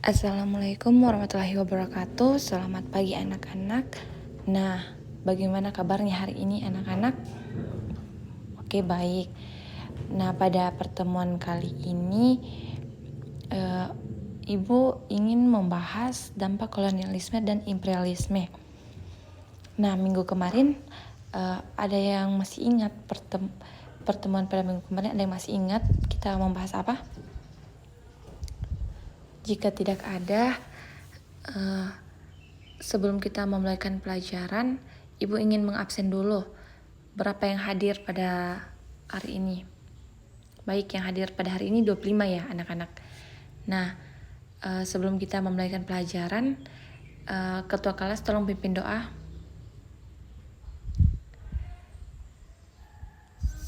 Assalamualaikum warahmatullahi wabarakatuh. Selamat pagi anak-anak. Nah, bagaimana kabarnya hari ini anak-anak? Oke, baik. Nah, pada pertemuan kali ini Ibu ingin membahas dampak kolonialisme dan imperialisme. Nah, minggu kemarin ada yang masih ingat pertemuan pada minggu kemarin, ada yang masih ingat kita membahas apa? Jika tidak ada, sebelum kita memulaikan pelajaran, Ibu ingin mengabsen dulu berapa yang hadir pada hari ini. Baik, yang hadir pada hari ini 25 ya anak-anak. Nah, sebelum kita memulaikan pelajaran, Ketua kelas tolong pimpin doa.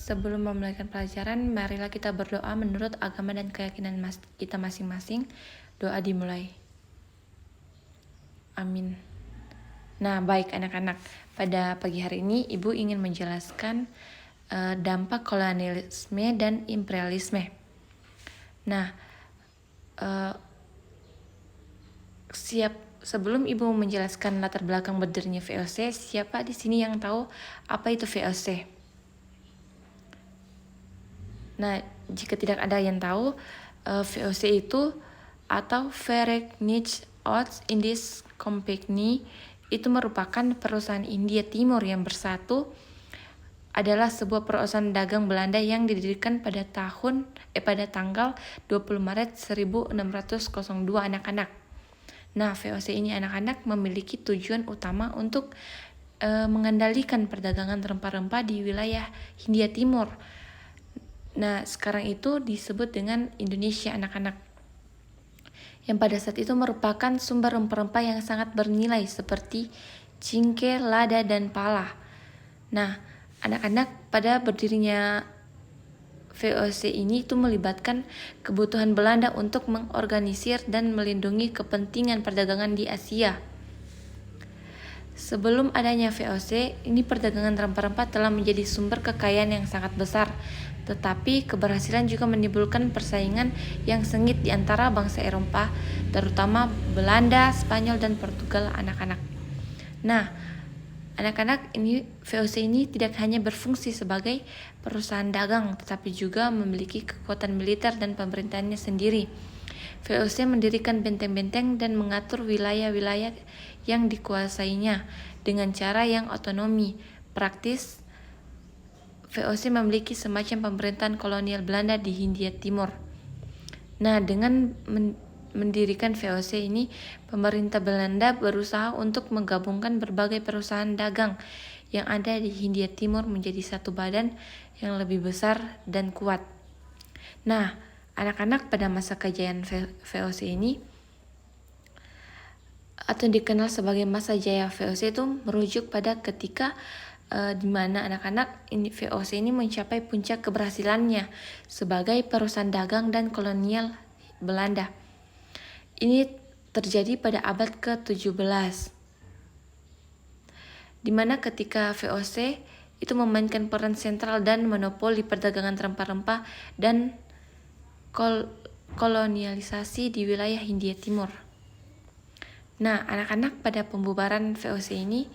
Sebelum memulaikan pelajaran, marilah kita berdoa menurut agama dan keyakinan kita masing-masing. Doa dimulai. Amin. Nah, baik anak-anak. Pada pagi hari ini, Ibu ingin menjelaskan dampak kolonialisme dan imperialisme. Nah, sebelum Ibu menjelaskan latar belakang berdirinya VOC, siapa di sini yang tahu apa itu VOC? Nah, jika tidak ada yang tahu, VOC itu atau Verenigde Oost-Indische Compagnie itu merupakan perusahaan India Timur yang bersatu, adalah sebuah perusahaan dagang Belanda yang didirikan pada tanggal 20 Maret 1602 anak-anak. Nah, VOC ini anak-anak memiliki tujuan utama untuk mengendalikan perdagangan rempah-rempah di wilayah Hindia Timur. Nah, sekarang itu disebut dengan Indonesia anak-anak. Yang pada saat itu merupakan sumber rempah-rempah yang sangat bernilai seperti cingke, lada, dan pala. Nah, anak-anak, pada berdirinya VOC ini itu melibatkan kebutuhan Belanda untuk mengorganisir dan melindungi kepentingan perdagangan di Asia. Sebelum adanya VOC, ini perdagangan rempah-rempah telah menjadi sumber kekayaan yang sangat besar. Tetapi keberhasilan juga menimbulkan persaingan yang sengit di antara bangsa Eropa, terutama Belanda, Spanyol, dan Portugal anak-anak. Nah, anak-anak, ini VOC ini tidak hanya berfungsi sebagai perusahaan dagang, tetapi juga memiliki kekuatan militer dan pemerintahannya sendiri. VOC mendirikan benteng-benteng dan mengatur wilayah-wilayah yang dikuasainya dengan cara yang otonomi. Praktis, VOC memiliki semacam pemerintahan kolonial Belanda di Hindia Timur. Nah, dengan mendirikan VOC ini, pemerintah Belanda berusaha untuk menggabungkan berbagai perusahaan dagang yang ada di Hindia Timur menjadi satu badan yang lebih besar dan kuat. Nah, anak-anak, pada masa kejayaan VOC ini, atau dikenal sebagai masa jaya VOC, itu merujuk pada ketika di mana anak-anak VOC ini mencapai puncak keberhasilannya sebagai perusahaan dagang dan kolonial Belanda. Ini terjadi pada abad ke-17, di mana ketika VOC itu memainkan peran sentral dan monopoli perdagangan rempah-rempah dan kolonialisasi di wilayah Hindia Timur. Nah, anak-anak, pada pembubaran VOC ini,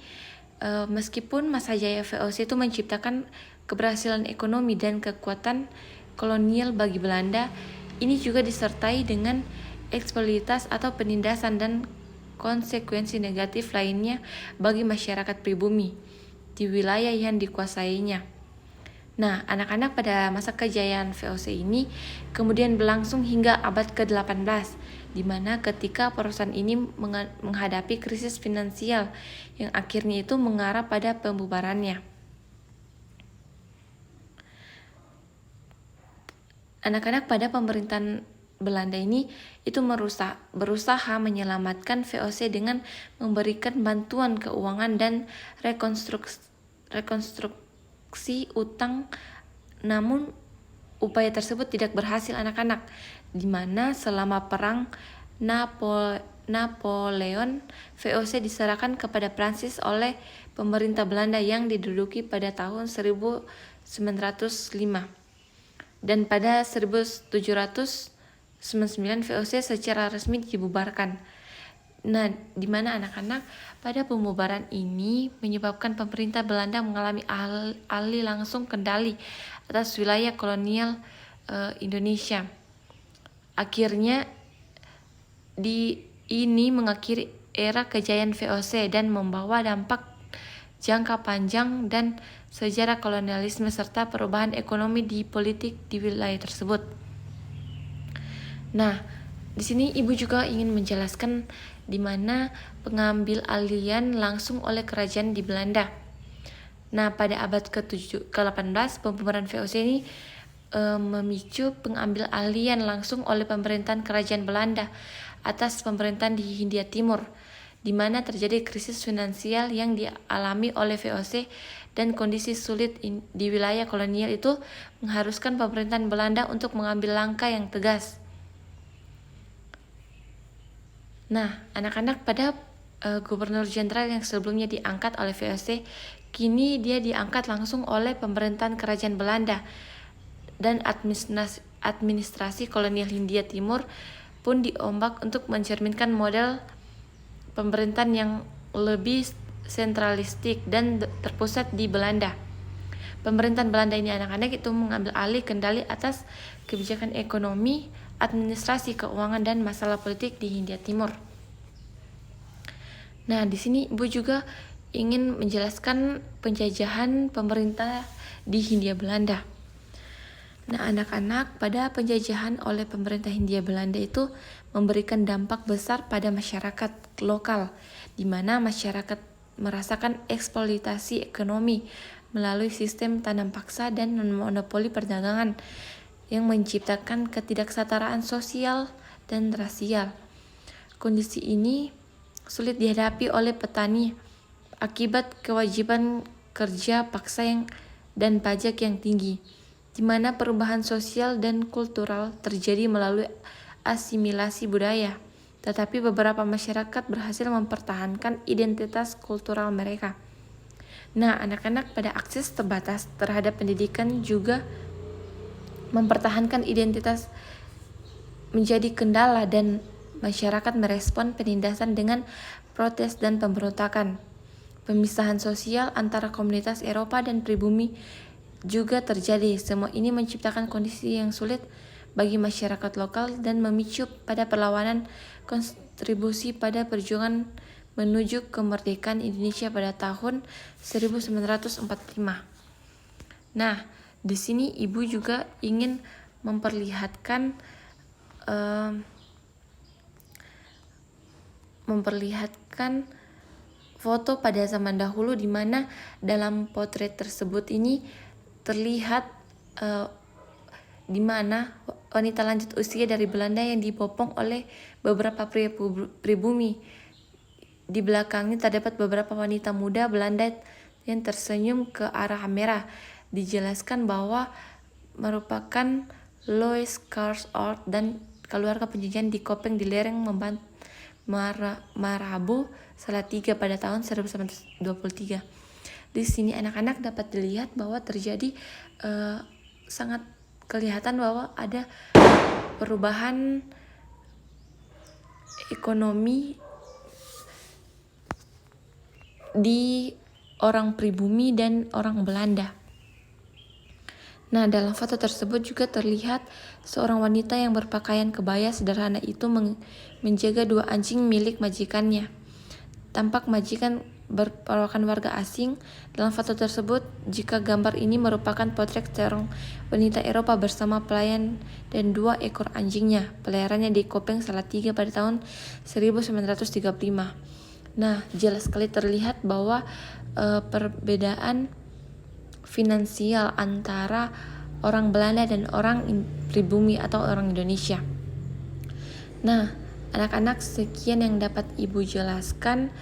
meskipun masa jaya VOC itu menciptakan keberhasilan ekonomi dan kekuatan kolonial bagi Belanda, ini juga disertai dengan eksploitasi atau penindasan dan konsekuensi negatif lainnya bagi masyarakat pribumi di wilayah yang dikuasainya. Nah, anak-anak, pada masa kejayaan VOC ini kemudian berlangsung hingga abad ke-18, di mana ketika perusahaan ini menghadapi krisis finansial yang akhirnya itu mengarah pada pembubarannya. Anak-anak, pada pemerintahan Belanda ini itu berusaha menyelamatkan VOC dengan memberikan bantuan keuangan dan rekonstruksi utang, namun upaya tersebut tidak berhasil anak-anak, di mana selama perang Napoleon, VOC diserahkan kepada Prancis oleh pemerintah Belanda yang diduduki pada tahun 1905. Dan pada 1700 1999 VOC secara resmi dibubarkan. Nah, di mana anak-anak pada pembubaran ini menyebabkan pemerintah Belanda mengalami alih langsung kendali atas wilayah kolonial Indonesia. Akhirnya ini mengakhiri era kejayaan VOC dan membawa dampak jangka panjang dan sejarah kolonialisme serta perubahan ekonomi di politik di wilayah tersebut. Nah, di sini Ibu juga ingin menjelaskan di mana pengambil alihan langsung oleh kerajaan di Belanda. Nah, pada abad ke-18 pembubaran VOC ini memicu pengambil alihan langsung oleh pemerintahan kerajaan Belanda atas pemerintahan di Hindia Timur, di mana terjadi krisis finansial yang dialami oleh VOC dan kondisi sulit di wilayah kolonial itu mengharuskan pemerintahan Belanda untuk mengambil langkah yang tegas. Nah, anak-anak pada gubernur jenderal yang sebelumnya diangkat oleh VOC, kini dia diangkat langsung oleh pemerintahan kerajaan Belanda, dan administrasi kolonial Hindia Timur pun diombak untuk mencerminkan model pemerintahan yang lebih sentralistik dan terpusat di Belanda. Pemerintahan Belanda ini anak-anak itu mengambil alih kendali atas kebijakan ekonomi, administrasi, keuangan, dan masalah politik di Hindia Timur. Nah, di sini Ibu juga ingin menjelaskan penjajahan pemerintah di Hindia Belanda. Nah, anak-anak, pada penjajahan oleh pemerintah Hindia Belanda itu memberikan dampak besar pada masyarakat lokal, di mana masyarakat merasakan eksploitasi ekonomi melalui sistem tanam paksa dan monopoli perdagangan yang menciptakan ketidaksetaraan sosial dan rasial. Kondisi ini sulit dihadapi oleh petani akibat kewajiban kerja paksa dan pajak yang tinggi, di mana perubahan sosial dan kultural terjadi melalui asimilasi budaya. Tetapi beberapa masyarakat berhasil mempertahankan identitas kultural mereka. Nah, anak-anak pada akses terbatas terhadap pendidikan juga mempertahankan identitas menjadi kendala, dan masyarakat merespon penindasan dengan protes dan pemberontakan. Pemisahan sosial antara komunitas Eropa dan pribumi juga terjadi. Semua ini menciptakan kondisi yang sulit bagi masyarakat lokal dan memicu pada perlawanan kontribusi pada perjuangan menuju kemerdekaan Indonesia pada tahun 1945. Nah, di sini Ibu juga ingin memperlihatkan foto pada zaman dahulu, di mana dalam potret tersebut ini terlihat di mana wanita lanjut usia dari Belanda yang dibopong oleh beberapa pria pribumi. Di belakangnya terdapat beberapa wanita muda Belanda yang tersenyum ke arah kamera. Dijelaskan bahwa merupakan Louis Carl dan keluarga penjajahan di Kopeng di lereng Marabu Salatiga pada tahun 1923. Di sini anak-anak dapat dilihat bahwa terjadi sangat kelihatan bahwa ada perubahan ekonomi di orang pribumi dan orang Belanda. Nah, dalam foto tersebut juga terlihat seorang wanita yang berpakaian kebaya sederhana itu menjaga dua anjing milik majikannya. Tampak majikan berperawakan warga asing. Dalam foto tersebut, jika gambar ini merupakan potret seorang wanita Eropa bersama pelayan dan dua ekor anjingnya, peliharaannya di Kopeng Salatiga pada tahun 1935. Nah, jelas sekali terlihat bahwa perbedaan finansial antara orang Belanda dan orang pribumi atau orang Indonesia. Nah, anak-anak, sekian yang dapat Ibu jelaskan.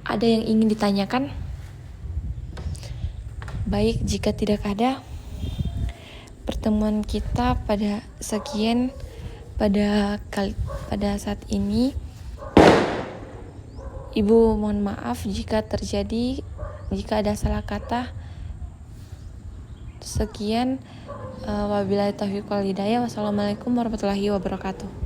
Ada yang ingin ditanyakan? Baik, jika tidak ada, pertemuan kita pada saat ini. Ibu mohon maaf jika ada salah kata. Sekian, Wabillahi taufiq wal hidayah. Wassalamualaikum warahmatullahi wabarakatuh.